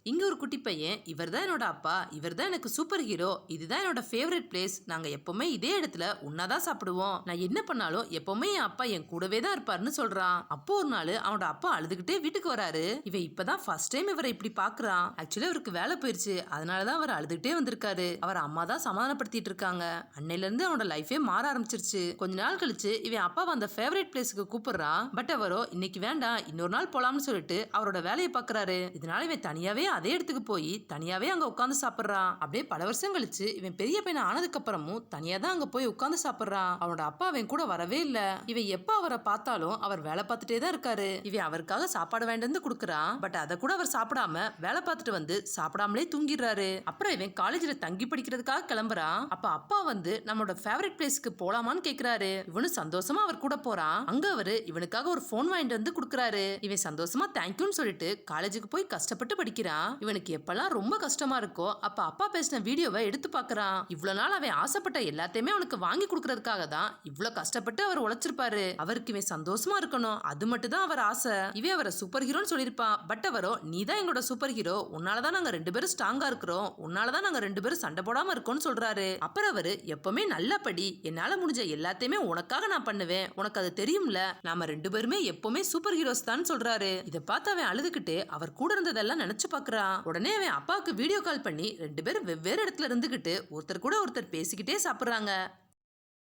இங்க ஒரு குட்டி பையன், இவர் தான் என்னோட அப்பா, இவர் தான் எனக்கு சூப்பர் ஹீரோ, இதுதான் என்னோட ஃபேவரட் பிளேஸ், நாங்க எப்பவுமே இதே இடத்துல உன்னாதான் சாப்பிடுவோம், நான் என்ன பண்ணாலும் எப்பவுமே என் அப்பா என் கூடவே தான் இருப்பாருன்னு சொல்றான். அப்போ ஒரு நாள் அவனோட அப்பா அழுதுகிட்டே வீட்டுக்கு வராரு. இவன் இப்பதான் ஃபர்ஸ்ட் டைம் இவரை இப்படி பாக்குறான். ஆக்சுவலி அவருக்கு வேலை போயிருச்சு, அதனாலதான் அவர் அழுதுகிட்டே வந்திருக்காரு. அவர் அம்மா தான் சமாதானப்படுத்திட்டு இருக்காங்க. அன்னையில இருந்து அவனோட லைஃபே மாற ஆரம்பிச்சிருச்சு. கொஞ்ச நாள் கழிச்சு இவன் அப்பாவை அந்த ஃபேவரட் பிளேஸ்க்கு கூப்பிடுறான். பட் அவரோ இன்னைக்கு வேண்டாம், இன்னொரு நாள் போலாம்னு சொல்லிட்டு அவரோட வேலையை பாக்குறாரு. இதனால இவன் தனியாவே அதே இடத்துக்கு போய் தனியாவே அங்க உட்காந்து சாப்பிடுறான். அப்படியே பல வருஷம் கழிச்சு இவன் பெரிய பையன் ஆனதுக்கு அப்புறமும் தனியா தான் அங்க போய் உட்காந்து சாப்பிடுறான். அவனோட அப்பா அவன் கூட வரவே இல்ல. இவன் எப்ப அவரை பார்த்தாலும் அவர் வேலை பார்த்துட்டே தான் இருக்காரு. இவன் அவருக்காக சாப்பாடு வேண்டியது கொடுக்கறான். பட் அதை கூட அவர் சாப்பிடாம வேலை பார்த்துட்டு வந்து சாப்பிடாமலே தூங்கிடுறாரு. அப்புறம் இவன் காலேஜ்ல தங்கி படிக்கிறதுக்காக கிளம்புறான். அப்ப அப்பா வந்து நம்மளோட ஃபேவரட் பிளேஸ்க்கு போலாமான்னு கேக்குறாரு. இவனு சந்தோஷமா அவர் கூட போறான். அங்க அவரு இவனுக்காக ஒரு போன் வாங்கிட்டு வந்து கொடுக்கறாரு. இவன் சந்தோஷமா தேங்க்யூன்னு சொல்லிட்டு காலேஜுக்கு போய் கஷ்டப்பட்டு படிக்கிறான். இவனுக்கு எப்பெல்லாம் ரொம்ப கஷ்டமா இருக்கோ அப்ப அப்பா பேசின வீடியோவை எடுத்து பாக்குறான். இவ்வளவு நாள் அவன் ஆசைப்பட்ட எல்லாத்தையுமே அவனுக்கு வாங்கி கொடுக்கறதுக்காக தான் இவ்வளவு கஷ்டப்பட்டு அவர் உழைச்சிருப்பாரு. அவருக்கு இவன் சந்தோஷமா இருக்கணும், அது மட்டும் தான் அவர் ஆசை. இவன் அவரை சூப்பர் ஹீரோன்னு சொல்லியிருப்பான். பட் அவரோ நீ தான் எங்களோட சூப்பர் ஹீரோ, உன்னாலதான் நாங்க ரெண்டு பேரும் ஸ்ட்ராங்கா இருக்கிறோம், உன்னாலதான் நாங்க ரெண்டு பேரும் சண்டை போடாம இருக்கோம்னு சொல்றாரு. அப்புறம் அவரு எப்பவுமே நல்லபடி என்னால முடிஞ்ச எல்லாத்தையுமே உனக்காக நான் பண்ணுவேன், உனக்கு அது தெரியும்ல, நாம ரெண்டு பேருமே எப்பவுமே சூப்பர் ஹீரோஸ் தான் சொல்றாரு. இதை பார்த்து அவன் அழுதுகிட்டு அவர் கூட இருந்ததெல்லாம் நினைச்சு பாக்குறான். உடனே அவன் அப்பாவுக்கு வீடியோ கால் பண்ணி ரெண்டு பேரும் வெவ்வேறு இடத்துல இருந்துகிட்டு ஒருத்தர் கூட ஒருத்தர் பேசிக்கிட்டே சாப்பிடுறாங்க.